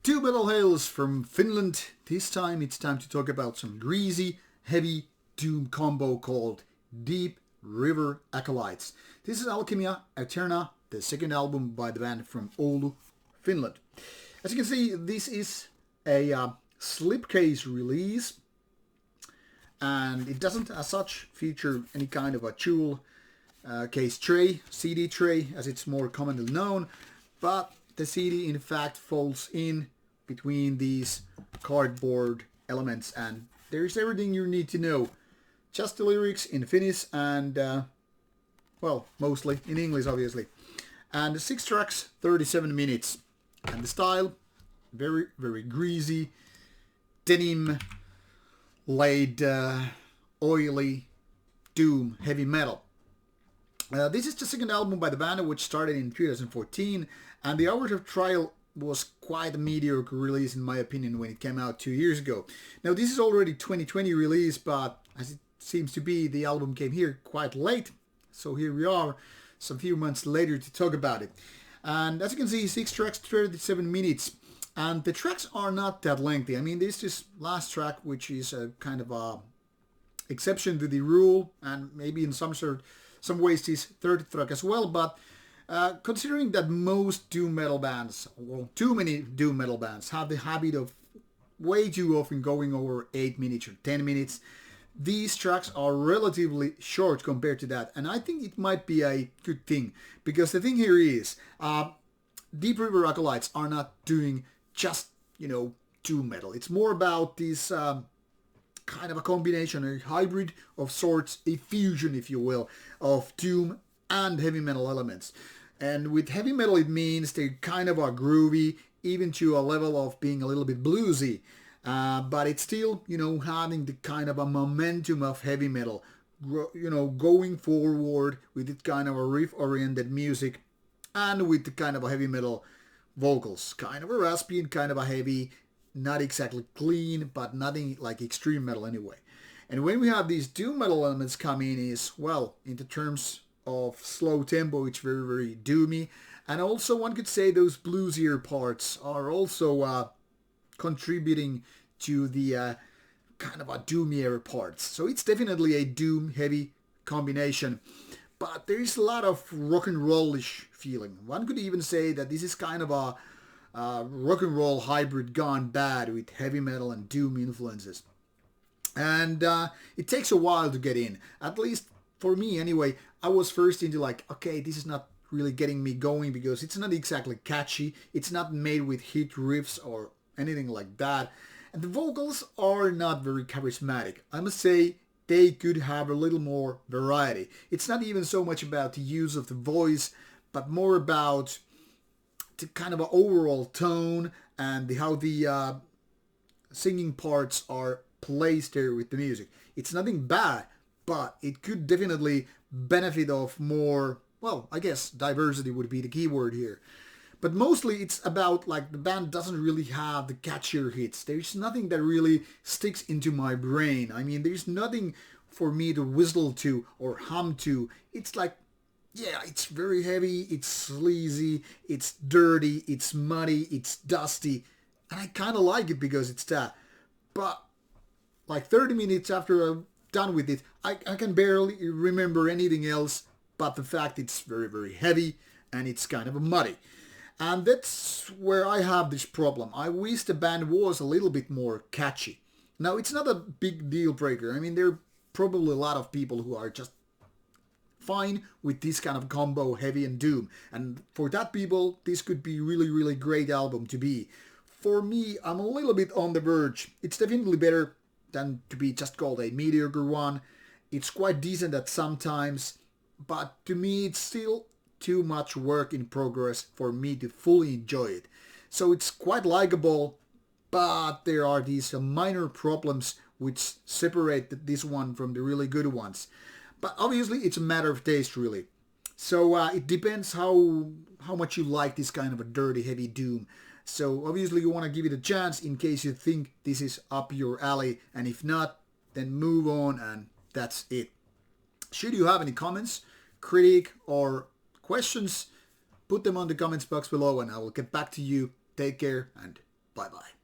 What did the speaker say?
Two metal hails from Finland. This time it's time to talk about some greasy, heavy doom combo called Deep River Acolytes. This is Alchemia Aeterna, the second album by the band from Oulu, Finland. As you can see, this is a slipcase release, and it doesn't as such feature any kind of a jewel case tray, CD tray as it's more commonly known, but the CD in fact folds in between these cardboard elements, and there's everything you need to know. Just the lyrics in Finnish and, well, mostly in English obviously. And 6 tracks, 37 minutes. And the style, very, very greasy, denim laid, oily, doom, heavy metal. This is the second album by the band, which started in 2014, and the Hours of Trial was quite a mediocre release in my opinion when it came out 2 years ago. Now this is already 2020 release, but as it seems to be, the album came here quite late, so here we are some few months later to talk about it. And as you can see, 6 tracks, 37 minutes, and the tracks are not that lengthy. I mean, this is last track, which is a kind of a exception to the rule, and maybe in some ways this third track as well, but considering that most doom metal bands, well, too many doom metal bands, have the habit of way too often going over 8 minutes or 10 minutes, these tracks are relatively short compared to that, and I think it might be a good thing, because the thing here is, Deep River Acolytes are not doing just, doom metal. It's more about this kind of a combination, a hybrid of sorts, a fusion, if you will, of doom and heavy metal elements. And with heavy metal, it means they kind of are groovy, even to a level of being a little bit bluesy. But it's still, having the kind of a momentum of heavy metal, going forward with it kind of a riff-oriented music and with the kind of a heavy metal vocals. Kind of a raspy and kind of a heavy, not exactly clean, but nothing like extreme metal anyway. And when we have these doom metal elements come in is, well, in the terms of slow tempo, it's very, very doomy. And also one could say those bluesier parts are also contributing to the kind of a doomier parts. So it's definitely a doom heavy combination. But there is a lot of rock and roll-ish feeling. One could even say that this is kind of a rock and roll hybrid gone bad with heavy metal and doom influences. And it takes a while to get in. At least for me anyway, I was first into like, okay, this is not really getting me going because it's not exactly catchy. It's not made with hit riffs or anything like that. And the vocals are not very charismatic. I must say they could have a little more variety. It's not even so much about the use of the voice, but more about the kind of an overall tone and how the singing parts are placed there with the music. It's nothing bad, but it could definitely benefit of more, well, I guess diversity would be the key word here. But mostly it's about like the band doesn't really have the catchier hits. There's nothing that really sticks into my brain. I mean, there's nothing for me to whistle to or hum to. It's like, yeah, it's very heavy, it's sleazy, it's dirty, it's muddy, it's dusty. And I kind of like it because it's that. But like 30 minutes after I'm done with it, I can barely remember anything else but the fact it's very, very heavy and it's kind of muddy. And that's where I have this problem. I wish the band was a little bit more catchy. Now, it's not a big deal breaker. I mean, there are probably a lot of people who are just fine with this kind of combo, heavy and doom. And for that people, this could be really, really great album to be. For me, I'm a little bit on the verge. It's definitely better than to be just called a mediocre one. It's quite decent at some times, but to me it's still too much work in progress for me to fully enjoy it. So it's quite likable, but there are these minor problems which separate this one from the really good ones. But obviously it's a matter of taste really. So it depends how much you like this kind of a dirty heavy doom. So obviously you want to give it a chance in case you think this is up your alley, and if not, then move on and that's it. Should you have any comments, critique or questions, put them on the comments box below and I will get back to you. Take care and Bye-bye.